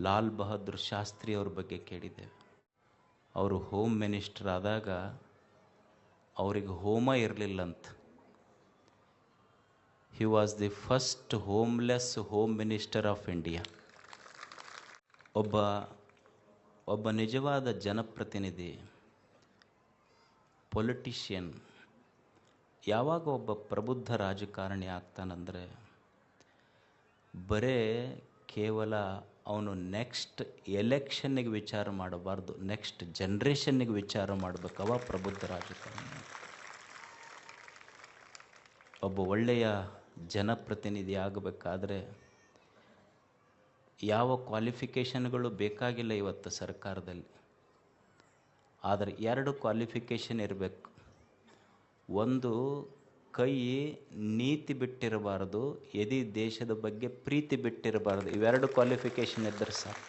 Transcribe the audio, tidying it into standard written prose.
ಲಾಲ್ ಬಹದ್ದೂರ್ ಶಾಸ್ತ್ರಿ ಅವ್ರ ಬಗ್ಗೆ ಕೇಳಿದ್ದೇವೆ. ಅವರು ಹೋಮ್ ಮಿನಿಸ್ಟರ್ ಆದಾಗ ಅವರಿಗೆ ಹೋಮ ಇರಲಿಲ್ಲಂತ. He was the first homeless home minister of India. ಒಬ್ಬ ನಿಜವಾದ ಜನಪ್ರತಿನಿಧಿ, ಪೊಲಿಟಿಷಿಯನ್ ಯಾವಾಗ ಒಬ್ಬ ಪ್ರಬುದ್ಧ ರಾಜಕಾರಣಿ ಆಗ್ತಾನಂದರೆ ಬರೇ ಕೇವಲ ಅವನು ನೆಕ್ಸ್ಟ್ ಎಲೆಕ್ಷನ್ನಿಗೆ ವಿಚಾರ ಮಾಡಬಾರ್ದು, ನೆಕ್ಸ್ಟ್ ಜನ್ರೇಷನ್ನಿಗೆ ವಿಚಾರ ಮಾಡಬೇಕವ ಪ್ರಬುದ್ಧ ರಾಜಕಾರಣಿ. ಒಬ್ಬ ಒಳ್ಳೆಯ ಜನಪ್ರತಿನಿಧಿ ಆಗಬೇಕಾದ್ರೆ ಯಾವ ಕ್ವಾಲಿಫಿಕೇಷನ್ಗಳು ಬೇಕಾಗಿಲ್ಲ ಇವತ್ತು ಸರ್ಕಾರದಲ್ಲಿ. ಆದರೆ 2 ಕ್ವಾಲಿಫಿಕೇಷನ್ ಇರಬೇಕು. ಒಂದು, ಕೈ ನೀತಿ ಬಿಟ್ಟಿರಬಾರ್ದು, ಎದಿ ದೇಶದ ಬಗ್ಗೆ ಪ್ರೀತಿ ಬಿಟ್ಟಿರಬಾರ್ದು. ಇವೆರಡು ಕ್ವಾಲಿಫಿಕೇಷನ್ ಇದ್ದರೆ ಸಾಕು.